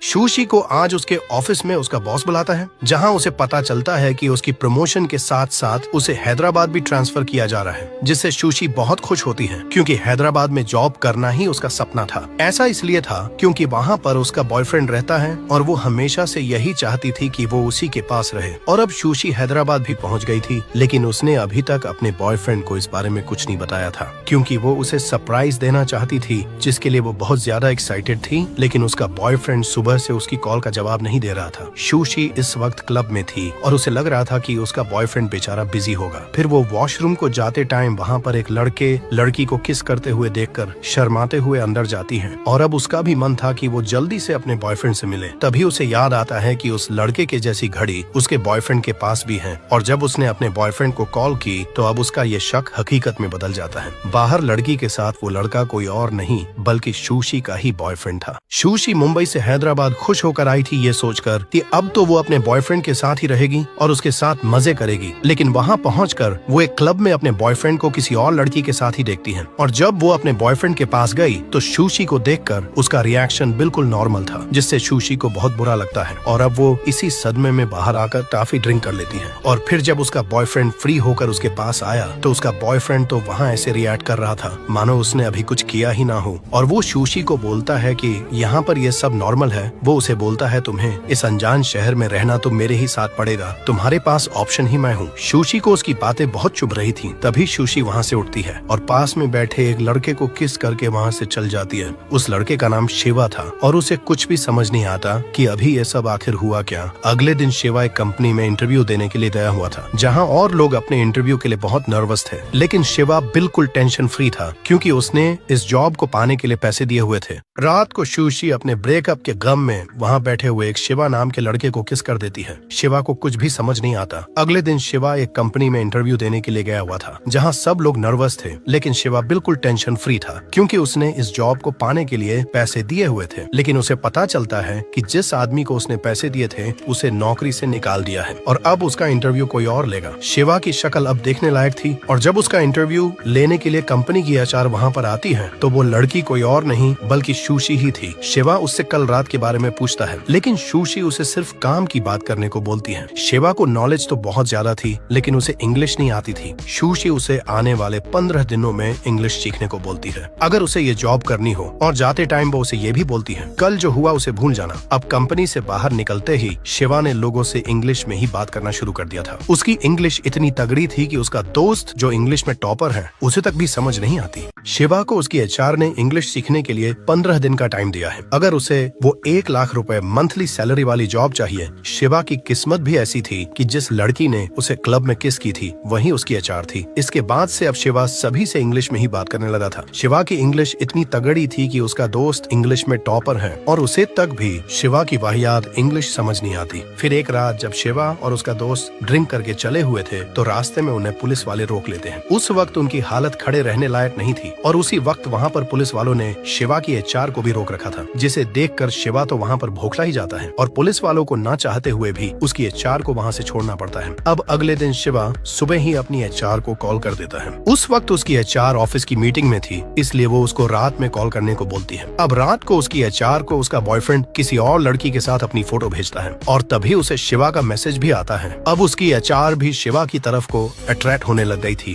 शूशी को आज उसके ऑफिस में उसका बॉस बुलाता है, जहां उसे पता चलता है कि उसकी प्रमोशन के साथ साथ उसे हैदराबाद भी ट्रांसफर किया जा रहा है, जिससे शूशी बहुत खुश होती है क्योंकि हैदराबाद में जॉब करना ही उसका सपना था। ऐसा इसलिए था क्योंकि वहां पर उसका बॉयफ्रेंड रहता है और वो हमेशा से यही चाहती थी कि वो उसी के पास रहे। और अब शूशी हैदराबाद भी पहुंच गई थी, लेकिन उसने अभी तक अपने बॉयफ्रेंड को इस बारे में कुछ नहीं बताया था क्योंकि वो उसे सरप्राइज देना चाहती थी, जिसके लिए वो बहुत ज्यादा एक्साइटेड थी। लेकिन उसका बॉयफ्रेंड सुबह से उसकी कॉल का जवाब नहीं दे रहा था। शूशी इस वक्त क्लब में थी और उसे लग रहा था कि उसका बॉयफ्रेंड बेचारा बिजी होगा। फिर वो वॉशरूम को जाते टाइम वहाँ पर एक लड़की को किस करते हुए देखकर शर्माते हुए अंदर जाती है और अब उसका भी मन था कि वो जल्दी से अपने बॉयफ्रेंड से मिले। तभी उसे याद आता है कि उस लड़के के जैसी घड़ी उसके बॉयफ्रेंड के पास भी है और जब उसने अपने बॉयफ्रेंड को कॉल की तो अब उसका ये शक हकीकत में बदल जाता है। बाहर लड़की के साथ वो लड़का कोई और नहीं बल्कि शूशी का ही बॉयफ्रेंड था। शूशी मुंबई से हैदराबाद खुश होकर आई थी ये सोचकर कि अब तो वो अपने बॉयफ्रेंड के साथ ही रहेगी और उसके साथ मजे करेगी। लेकिन वहाँ पहुंचकर वो एक क्लब में अपने बॉयफ्रेंड को किसी और लड़की के साथ ही देखती है और जब वो अपने बॉयफ्रेंड के पास गई तो शूशी को देखकर उसका रिएक्शन बिल्कुल नॉर्मल था, जिससे शूशी को बहुत बुरा लगता है और अब वो इसी सदमे में बाहर आकर काफी ड्रिंक कर लेती है। और फिर जब उसका बॉयफ्रेंड फ्री होकर उसके पास आया तो उसका बॉयफ्रेंड तो वहाँ ऐसे रिएक्ट कर रहा था मानो उसने अभी कुछ किया ही ना हो और वो शूशी को बोलता है कि यहाँ पर ये सब नॉर्मल है। वो उसे बोलता है तुम्हें इस अनजान शहर में रहना तो मेरे ही साथ पड़ेगा, तुम्हारे पास ऑप्शन ही मैं हूँ। शूशी को उसकी बातें बहुत चुभ रही थी। तभी शूशी वहाँ से उठती है और पास में बैठे एक लड़के को किस करके वहाँ से चल जाती है। उस लड़के का नाम शिवा था और उसे कुछ भी समझ नहीं आता कि अभी ये सब आखिर हुआ क्या। अगले दिन शिवा एक कंपनी में इंटरव्यू देने के लिए गया हुआ था, जहाँ और लोग अपने इंटरव्यू के लिए बहुत नर्वस थे, लेकिन शिवा बिल्कुल टेंशन फ्री था क्योंकि उसने इस जॉब को पाने के लिए पैसे दिए हुए थे। रात को शूशी अपने ब्रेकअप के गम में वहाँ बैठे हुए एक शिवा नाम के लड़के को किस कर देती है। शिवा को कुछ भी समझ नहीं आता। अगले दिन शिवा एक कंपनी में इंटरव्यू देने के लिए गया हुआ था, जहाँ सब लोग नर्वस थे, लेकिन शिवा बिल्कुल टेंशन फ्री था क्योंकि उसने इस जॉब को पाने के लिए पैसे दिए हुए थे। लेकिन उसे पता चलता है कि जिस आदमी को उसने पैसे दिए थे उसे नौकरी से निकाल दिया है और अब उसका इंटरव्यू कोई और लेगा। शिवा की शक्ल अब देखने लायक थी और जब उसका इंटरव्यू लेने के लिए कंपनी की एचआर वहाँ पर आती है तो वो लड़की कोई और नहीं बल्कि शूशी ही थी। शिवा उससे कल रात के बारे में पूछता है, लेकिन शूशी उसे सिर्फ काम की बात करने को बोलती है। शिवा को नॉलेज तो बहुत ज्यादा थी, लेकिन उसे इंग्लिश नहीं आती थी। शूशी उसे आने वाले 15 दिनों में इंग्लिश सीखने को बोलती है अगर उसे ये जॉब करनी हो, और जाते टाइम वो उसे ये भी बोलती है कल जो हुआ उसे भूल जाना। अब कंपनी से बाहर निकलते ही शिवा ने लोगों से इंग्लिश में ही बात करना शुरू कर दिया था। उसकी इंग्लिश इतनी तगड़ी थी कि उसका दोस्त जो इंग्लिश में टॉपर है उसे तक भी समझ नहीं आती। शिवा को उसकी एचआर ने इंग्लिश सीखने के लिए 15 दिन का टाइम दिया है। अगर उसे वो 1 लाख रुपए मंथली सैलरी वाली जॉब चाहिए। शिवा की किस्मत भी ऐसी थी कि जिस लड़की ने उसे क्लब में किस की थी वही उसकी एचआर थी। इसके बाद से अब शिवा सभी से इंग्लिश में ही बात करने लगा था। शिवा की इंग्लिश इतनी तगड़ी थी कि उसका दोस्त इंग्लिश में टॉपर है और उसे तक भी शिवा की वाहियात इंग्लिश समझ नहीं आती। फिर एक रात जब शिवा और उसका दोस्त ड्रिंक करके चले हुए थे तो रास्ते में उन्हें पुलिस वाले रोक लेते हैं। उस वक्त उनकी हालत खड़े रहने लायक नहीं थी और उसी वक्त वहाँ पर पुलिस वालों ने शिवा की एचआर को भी रोक रखा था, जिसे देखकर शिवा तो वहाँ पर भौंकला ही जाता है और पुलिस वालों को ना चाहते हुए भी उसकी एचआर को वहाँ से छोड़ना पड़ता है। अब अगले दिन शिवा सुबह ही अपनी एचआर को कॉल कर देता है। उस वक्त उसकी एचआर ऑफिस की मीटिंग में थी, इसलिए वो उसको रात में कॉल करने को बोलती है। अब रात को उसकी एचआर को उसका बॉयफ्रेंड किसी और लड़की के साथ अपनी फोटो भेजता है और तभी उसे शिवा का मैसेज भी आता है। अब उसकी एचआर भी शिवा की तरफ को अट्रैक्ट होने लग गई थी